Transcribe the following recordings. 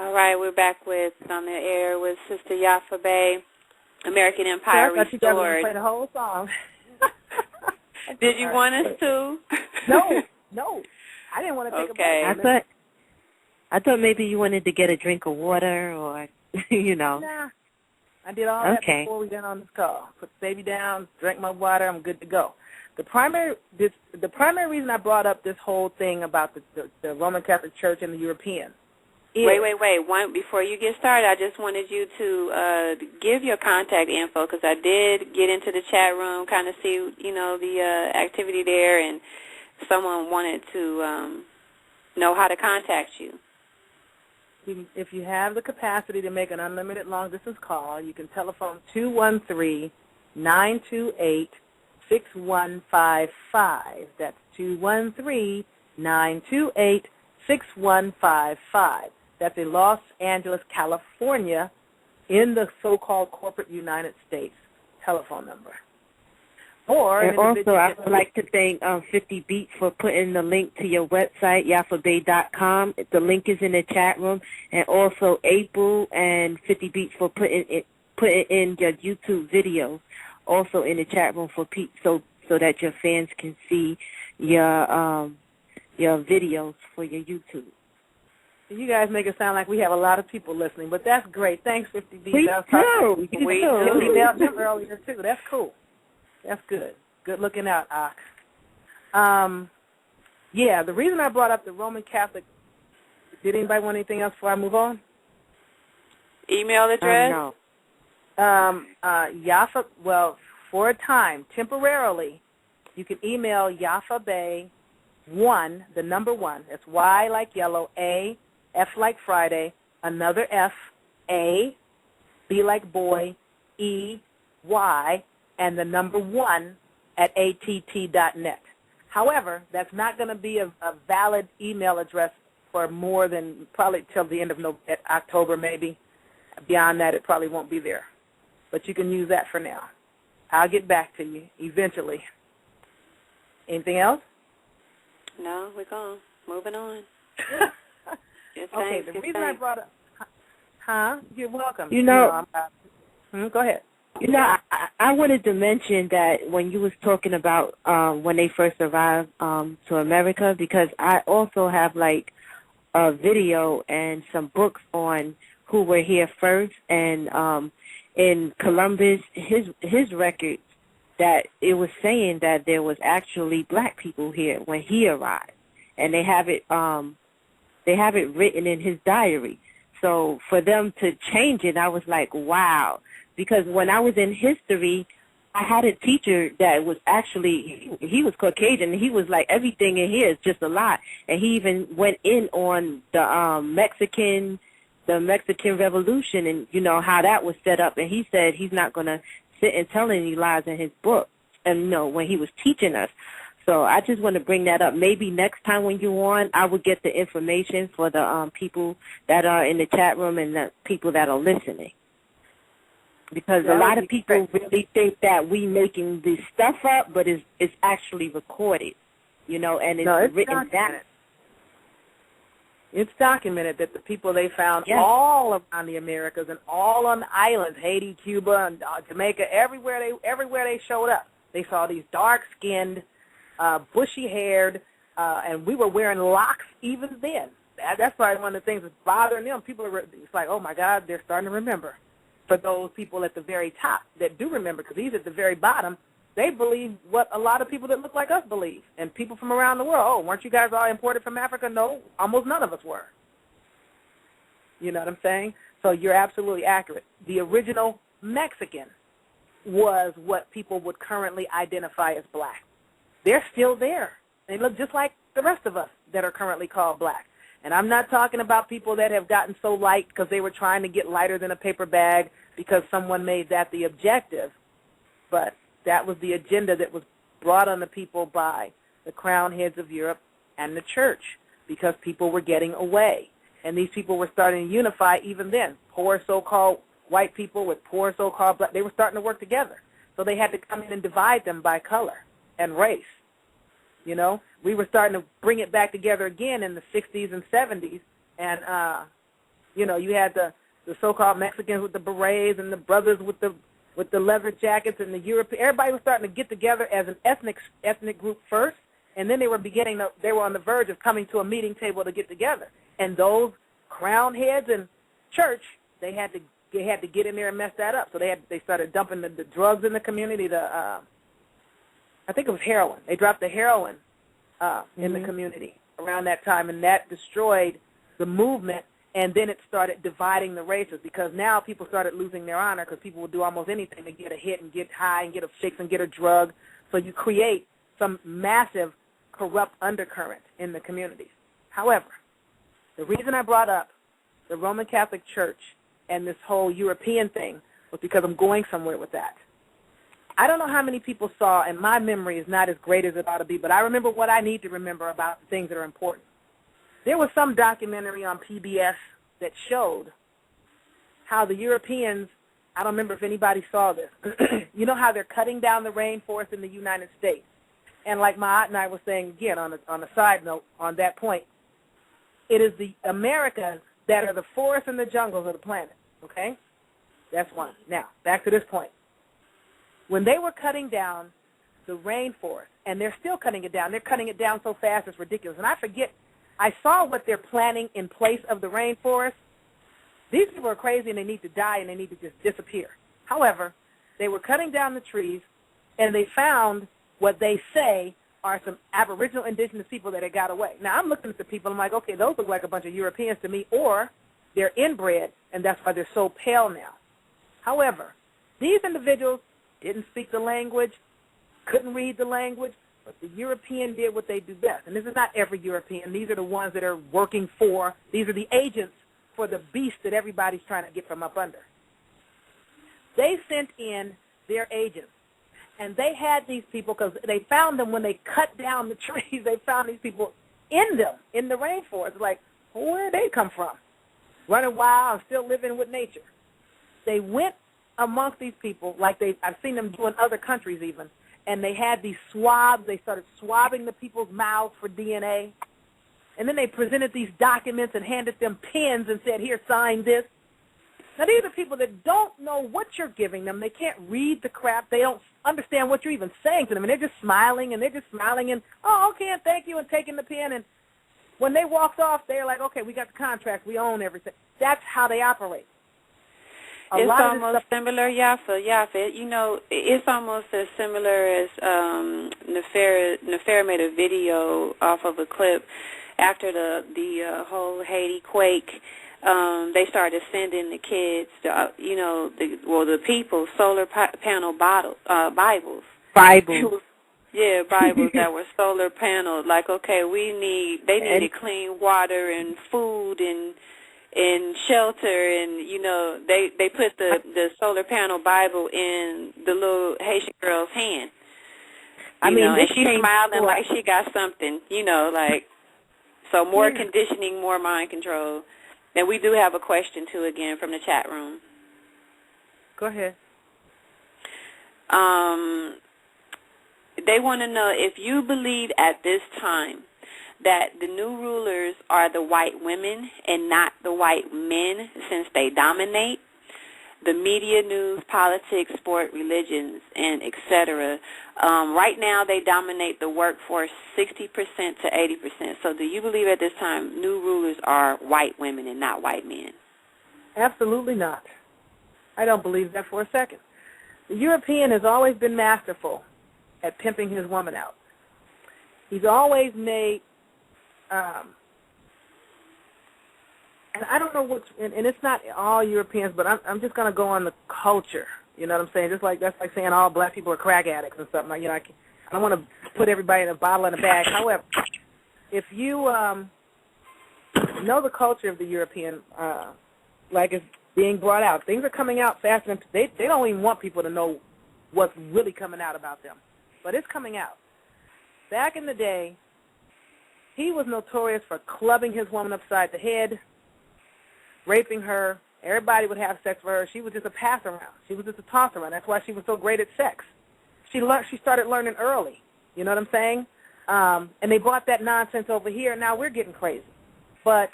All right, we're back with on the air with Sister Yaffa Bay, American Empire I thought you guys were going to Restored. play the whole song. Did you want us to? No. I didn't want to take a break. I thought maybe you wanted to get a drink of water or, Nah. I did all that before we got on this call. Put the baby down, drank my water, I'm good to go. The primary reason I brought up this whole thing about the Roman Catholic Church and the Europeans is... Wait. Before you get started, I just wanted you to give your contact info because I did get into the chat room, kind of see, the activity there, and someone wanted to know how to contact you. If you have the capacity to make an unlimited long-distance call, you can telephone 213-928-6155. That's 213-928-6155. That's in Los Angeles, California, in the so-called corporate United States telephone number. And also, I would like to thank 50 Beats for putting the link to your website, yaffabay.com. The link is in the chat room. And also, April and 50 Beats for putting in your YouTube videos, also in the chat room for so that your fans can see your videos for your YouTube. You guys make it sound like we have a lot of people listening, but that's great. Thanks, 50 Beats. We do. We emailed them earlier, too. That's cool. That's good. Good looking out, Ox. The reason I brought up the Roman Catholic, did anybody want anything else before I move on? Email address? No. Yaffa, for a time, temporarily, you can email Yaffa Bay 1, the number 1. It's Y like yellow, A, F like Friday, another F, A, B like boy, E, Y, and the number 1 at att.net. However, that's not going to be a valid email address for more than probably till the end of October maybe. Beyond that, it probably won't be there. But you can use that for now. I'll get back to you eventually. Anything else? No, we're gone. Moving on. Okay, the reason I brought up... You're welcome. Go ahead. I wanted to mention that when you was talking about when they first arrived to America, because I also have like a video and some books on who were here first, and in Columbus, his records that it was saying that there was actually black people here when he arrived, and they have it written in his diary. So for them to change it, I was like, wow. Because when I was in history, I had a teacher that was actually, he was Caucasian. He was like, everything in here is just a lie. And he even went in on the Mexican Revolution and, how that was set up. And he said he's not going to sit and tell any lies in his book, and, when he was teaching us. So I just want to bring that up. Maybe next time when you're on, I would get the information for the people that are in the chat room and the people that are listening. Because a lot of people really think that we making this stuff up, but it's actually recorded, and it's written down. It's documented that the people they found all around the Americas and all on the islands, Haiti, Cuba, and Jamaica, everywhere they showed up, they saw these dark-skinned, bushy-haired, and we were wearing locks even then. That's probably one of the things that's bothering them. It's like, oh, my God, they're starting to remember. For those people at the very top that do remember, because these at the very bottom, they believe what a lot of people that look like us believe. And people from around the world, oh, weren't you guys all imported from Africa? No, almost none of us were. You know what I'm saying? So you're absolutely accurate. The original Mexican was what people would currently identify as black. They're still there. They look just like the rest of us that are currently called black. And I'm not talking about people that have gotten so light because they were trying to get lighter than a paper bag because someone made that the objective. But that was the agenda that was brought on the people by the crown heads of Europe and the church, because people were getting away. And these people were starting to unify even then. Poor so-called white people with poor so-called black, they were starting to work together. So they had to come in and divide them by color and race. We were starting to bring it back together again in the 60s and 70s, and You know, you had the so-called Mexicans with the berets and the brothers with the leather jackets and the European. Everybody was starting to get together as an ethnic group first, and then they were on the verge of coming to a meeting table to get together. And those crown heads in church, they had to get in there and mess that up. So they started dumping the drugs in the community. I think it was heroin. They dropped the heroin in the community around that time, and that destroyed the movement. And then it started dividing the races, because now people started losing their honor, because people would do almost anything to get a hit and get high and get a fix and get a drug. So you create some massive corrupt undercurrent in the communities. However, the reason I brought up the Roman Catholic Church and this whole European thing was because I'm going somewhere with that. I don't know how many people saw, and my memory is not as great as it ought to be, but I remember what I need to remember about the things that are important. There was some documentary on PBS that showed how the Europeans, I don't remember if anybody saw this, you know how they're cutting down the rainforest in the United States. And like my aunt and I were saying, again, on a side note on that point, it is the Americas that are the forests and the jungles of the planet, okay? That's one. Now, back to this point. When they were cutting down the rainforest, and they're still cutting it down, they're cutting it down so fast it's ridiculous. And I saw what they're planning in place of the rainforest. These people are crazy and they need to die and they need to just disappear. However, they were cutting down the trees and they found what they say are some Aboriginal indigenous people that had got away. Now, I'm looking at the people, I'm like, okay, those look like a bunch of Europeans to me, or they're inbred and that's why they're so pale now. However, these individuals didn't speak the language, couldn't read the language, but the European did what they do best. And this is not every European. These are the ones that are working for, these are the agents for the beast that everybody's trying to get from up under. They sent in their agents, and they had these people, because they found them when they cut down the trees, they found these people in the rainforest. Like, where did they come from? Running wild and still living with nature. They went amongst these people, like I've seen them do in other countries even, and they had these swabs. They started swabbing the people's mouths for DNA. And then they presented these documents and handed them pens and said, here, sign this. Now, these are people that don't know what you're giving them. They can't read the crap. They don't understand what you're even saying to them. And they're just smiling, and, oh, okay, and thank you, and taking the pen. And when they walked off, they're like, okay, we got the contract. We own everything. That's how they operate. It's almost similar, Yaffa. You know, it's almost as similar as Nefair made a video off of a clip after the whole Haiti quake. They started sending the kids, the people, solar panel Bibles. Bibles. Yeah, Bibles that were solar paneled. Like, okay, they needed clean water and food and shelter, and they put the solar panel Bible in the little Haitian girl's hand. And she's smiling like she got something, so more conditioning, more mind control. And we do have a question too again from the chat room. Go ahead. They want to know if you believe at this time that the new rulers are the white women and not the white men, since they dominate the media, news, politics, sport, religions, and etc. Right now, they dominate the workforce 60% to 80%. So do you believe at this time new rulers are white women and not white men? Absolutely not. I don't believe that for a second. The European has always been masterful at pimping his woman out. He's always made and I don't know what's, and it's not all Europeans, but I'm just going to go on the culture. You know what I'm saying? That's like saying all black people are crack addicts and stuff. I don't want to put everybody in a bottle and a bag. However, if you know the culture of the European, like it's being brought out, things are coming out faster than they don't even want people to know what's really coming out about them, but it's coming out. Back in the day, he was notorious for clubbing his woman upside the head, raping her. Everybody would have sex with her. She was just a pass-around. She was just a toss-around. That's why she was so great at sex. She started learning early. You know what I'm saying? And they brought that nonsense over here, and now we're getting crazy. But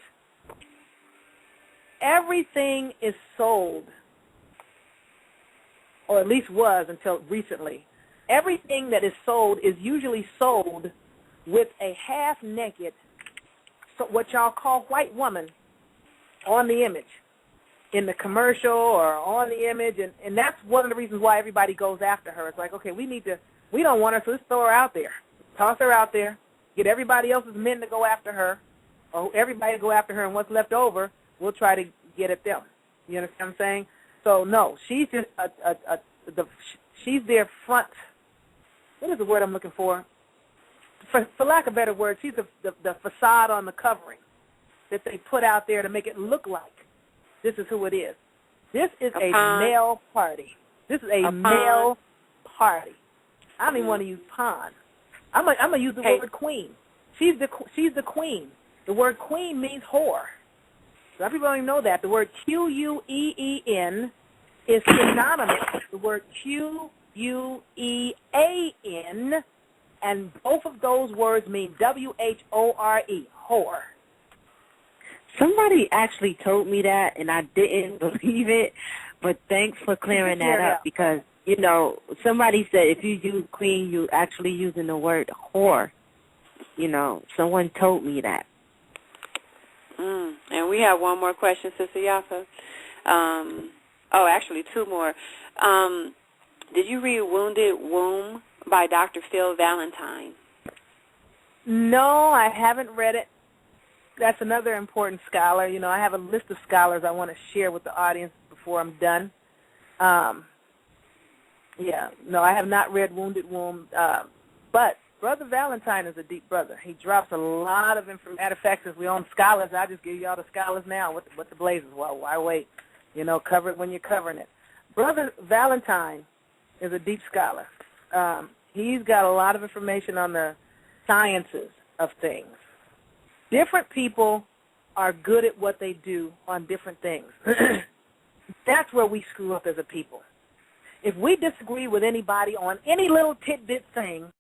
everything is sold, or at least was until recently. Everything that is sold is usually sold with a half-naked, so what y'all call white woman, on the image, in the commercial or on the image, and that's one of the reasons why everybody goes after her. It's like, okay, we don't want her, so let's throw her out there. Toss her out there, get everybody else's men to go after her, or everybody to go after her, and what's left over, we'll try to get at them. You understand what I'm saying? So, no, she's just she's their front. What is the word I'm looking for? For lack of a better word, she's the facade on the covering that they put out there to make it look like this is who it is. This is a male party. This is a male party. I don't even want to use pawn. I'm gonna use the word queen. She's the queen. The word queen means whore. So everybody don't even know that. The word Queen is synonymous with the word Quean, and both of those words mean WHORE, whore. Somebody actually told me that, and I didn't believe it, but thanks for clearing that up because, you know, somebody said if you use queen, you're actually using the word whore. You know, someone told me that. And we have one more question, Sister Yaffa. Actually, two more. Did you read Wounded Womb by Dr. Phil Valentine? No, I haven't read it. That's another important scholar. You know, I have a list of scholars I want to share with the audience before I'm done. No, I have not read Wounded Womb, but Brother Valentine is a deep brother. He drops a lot of information. Matter of fact, since we own scholars, I just give y'all the scholars now. What the blazes? Well, why wait? You know, cover it when you're covering it. Brother Valentine is a deep scholar. He's got a lot of information on the sciences of things. Different people are good at what they do on different things. That's where we screw up as a people. If we disagree with anybody on any little tidbit thing,